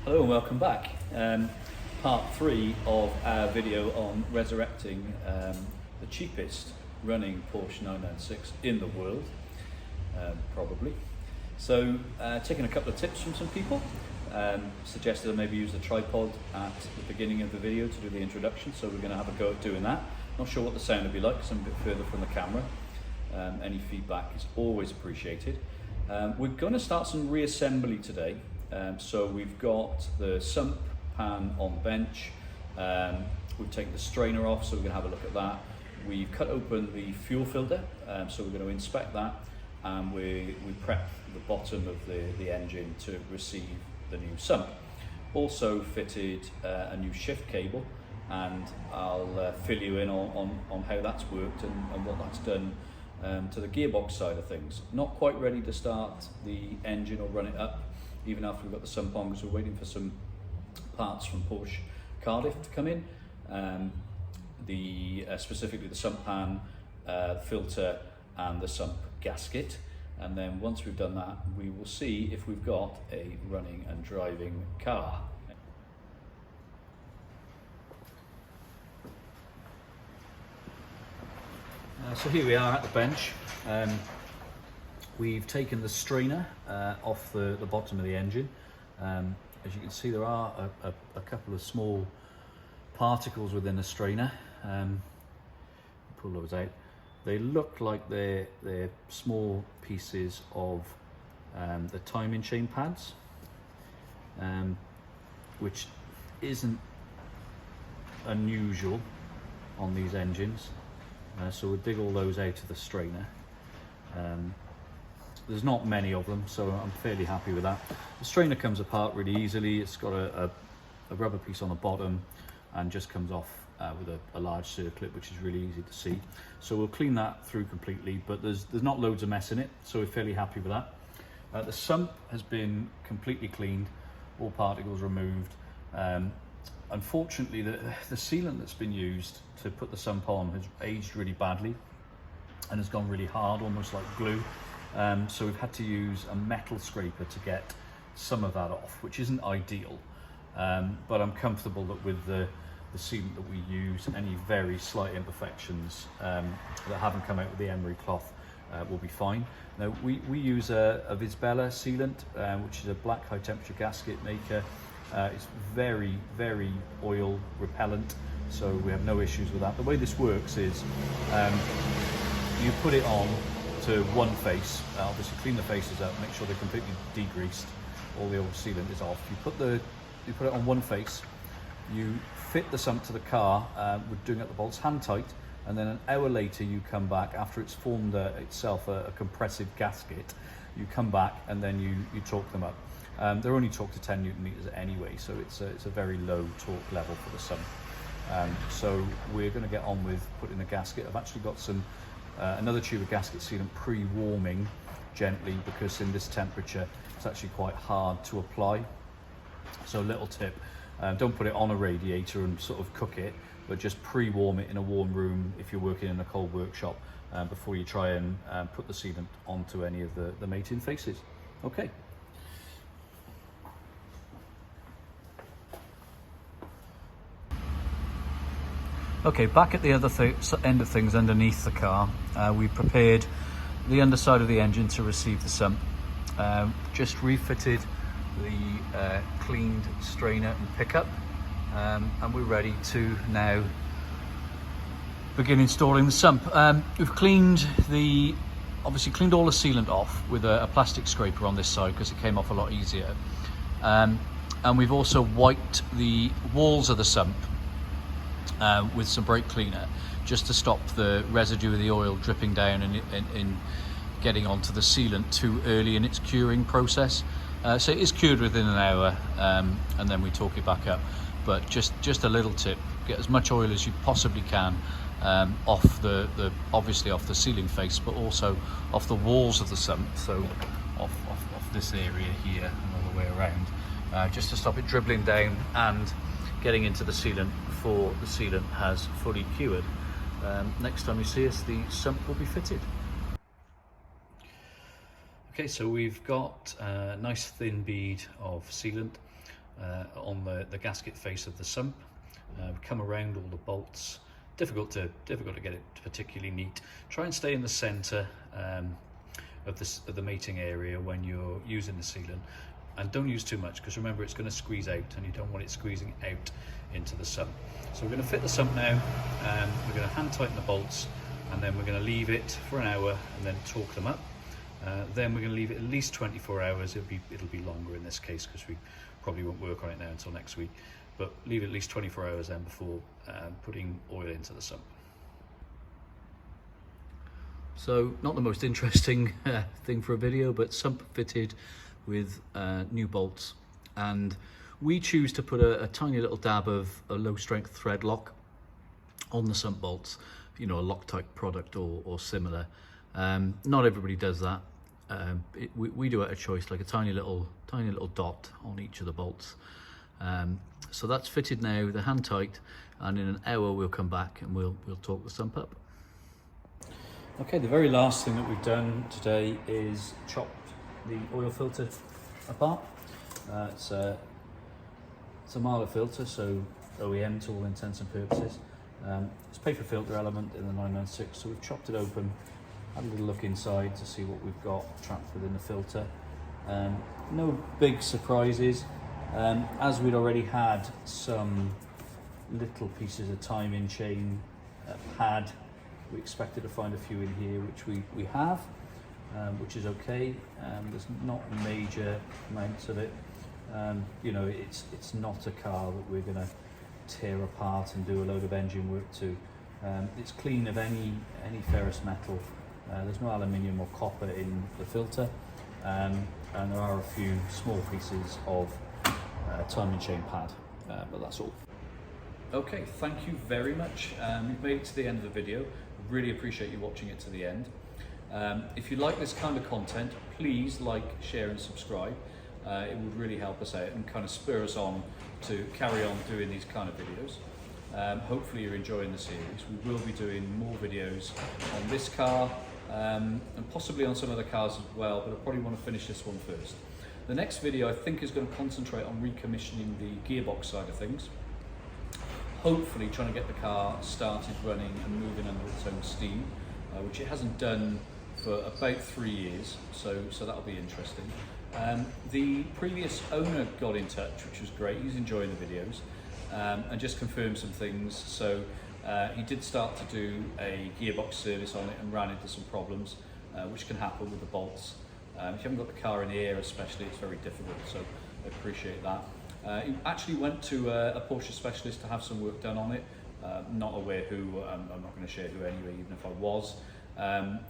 Hello and welcome back. Part 3 of our video on resurrecting the cheapest running Porsche 996 in the world, probably. So taking a couple of tips from some people, suggested I maybe use the tripod at the beginning of the video to do the introduction, so we're going to have a go at doing that. Not sure what the sound will be like because I'm a bit further from the camera. Any feedback is always appreciated. We're going to start some reassembly today. So we've got the sump pan on the bench, we've taken the strainer off, so we're going to have a look at that. We've cut open the fuel filter, so we're going to inspect that, and we prep the bottom of the engine to receive the new sump. Also fitted a new shift cable, and I'll fill you in on how that's worked and what that's done to the gearbox side of things. Not quite ready to start the engine or run it up even after we've got the sump on, because we're waiting for some parts from Porsche Cardiff to come in. Specifically the sump pan, filter and the sump gasket. And then once we've done that, we will see if we've got a running and driving car. So here we are at the bench. We've taken the strainer off the bottom of the engine. As you can see, there are a couple of small particles within the strainer. Pull those out. They look like they're small pieces of the timing chain pads, which isn't unusual on these engines. So we'll dig all those out of the strainer. There's not many of them, so I'm fairly happy with that. The strainer comes apart really easily. It's got a rubber piece on the bottom and just comes off with a large circlip, which is really easy to see. So we'll clean that through completely, but there's not loads of mess in it, so we're fairly happy with that. The sump has been completely cleaned, all particles removed. Unfortunately, the sealant that's been used to put the sump on has aged really badly and has gone really hard, almost like glue. So we've had to use a metal scraper to get some of that off, which isn't ideal, but I'm comfortable that with the sealant that we use, any very slight imperfections that haven't come out with the emery cloth will be fine. Now we use a Visbella sealant, which is a black high temperature gasket maker. It's very, very oil repellent, so we have no issues with that. The way this works is you put it on to one face, obviously clean the faces up, make sure they're completely degreased, all the old sealant is off. You put it on one face, you fit the sump to the car, we're doing up the bolts hand tight, and then an hour later you come back, after it's formed itself a compressive gasket, you come back and then you torque them up. They're only torqued to 10 Newton meters anyway, so it's a very low torque level for the sump. So we're going to get on with putting the gasket. I've actually got some another tube of gasket sealant pre-warming gently, because in this temperature it's actually quite hard to apply. So little tip, don't put it on a radiator and sort of cook it, but just pre-warm it in a warm room if you're working in a cold workshop before you try and put the sealant onto any of the mating faces. Okay. Okay, back at the other end of things underneath the car, we prepared the underside of the engine to receive the sump. Just refitted the cleaned strainer and pickup, and we're ready to now begin installing the sump. We've obviously cleaned all the sealant off with a plastic scraper on this side because it came off a lot easier. And we've also wiped the walls of the sump with some brake cleaner, just to stop the residue of the oil dripping down and getting onto the sealant too early in its curing process. So it is cured within an hour, and then we torque it back up. But just a little tip: get as much oil as you possibly can off obviously off the sealing face, but also off the walls of the sump. So off this area here and all the way around, just to stop it dribbling down and getting into the sealant before the sealant has fully cured. Next time you see us, the sump will be fitted. Okay, so we've got a nice thin bead of sealant. on the gasket face of the sump. We come around all the bolts. Difficult to get it particularly neat. Try and stay in the centre of the mating area when you're using the sealant, and don't use too much, because remember, it's going to squeeze out and you don't want it squeezing out into the sump. So we're going to fit the sump now, we're going to hand tighten the bolts, and then we're going to leave it for an hour and then torque them up. Then we're going to leave it at least 24 hours. It'll be longer in this case, because we probably won't work on it now until next week, but leave it at least 24 hours then before putting oil into the sump. So, not the most interesting thing for a video, but sump fitted with new bolts, and we choose to put a tiny little dab of a low strength thread lock on the sump bolts, you know, a Loctite product or similar. Not everybody does that. We do it at choice, like a tiny little dot on each of the bolts. So that's fitted now, they're hand tight, and in an hour we'll come back and we'll torque the sump up. Okay, the very last thing that we've done today is chopped the oil filter apart. It's a Marla filter, so OEM to all intents and purposes. It's paper filter element in the 996, so we've chopped it open, had a little look inside to see what we've got trapped within the filter. No big surprises, as we'd already had some little pieces of timing chain pad. We expected to find a few in here, which we have, which is okay. There's not major amounts of it. You know, it's not a car that we're going to tear apart and do a load of engine work to. It's clean of any ferrous metal. There's no aluminium or copper in the filter, and there are a few small pieces of timing chain pad, but that's all. Okay, thank you very much. You've made it to the end of the video. Really appreciate you watching it to the end. If you like this kind of content, please like, share and subscribe. It would really help us out and kind of spur us on to carry on doing these kind of videos. Hopefully you're enjoying the series. We will be doing more videos on this car and possibly on some other cars as well, but I probably want to finish this one first. The next video I think is going to concentrate on recommissioning the gearbox side of things. Hopefully trying to get the car started running and moving under its own steam, which it hasn't done for about 3 years, so that'll be interesting. The previous owner got in touch, which was great. He's enjoying the videos, and just confirmed some things. So he did start to do a gearbox service on it and ran into some problems, which can happen with the bolts. If you haven't got the car in the air especially, it's very difficult, so I appreciate that. He actually went to a Porsche specialist to have some work done on it. Not aware who, I'm not going to share who anyway, even if I was,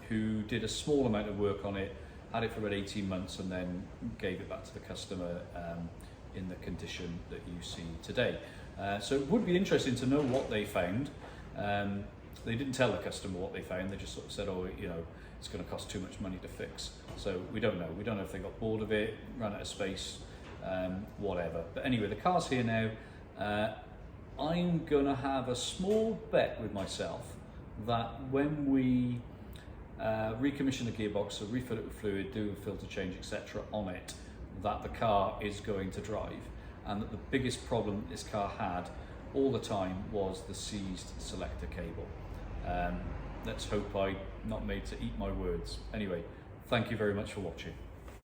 who did a small amount of work on it, had it for about 18 months and then gave it back to the customer in the condition that you see today. So it would be interesting to know what they found. They didn't tell the customer what they found, they just sort of said, oh, you know, it's going to cost too much money to fix. So we don't know. We don't know if they got bored of it, ran out of space, whatever. But anyway, the car's here now. I'm gonna have a small bet with myself that when we recommission the gearbox, so refill it with fluid, do a filter change, etc. on it, that the car is going to drive, and that the biggest problem this car had all the time was the seized selector cable. Let's hope I'm not made to eat my words. Anyway, thank you very much for watching.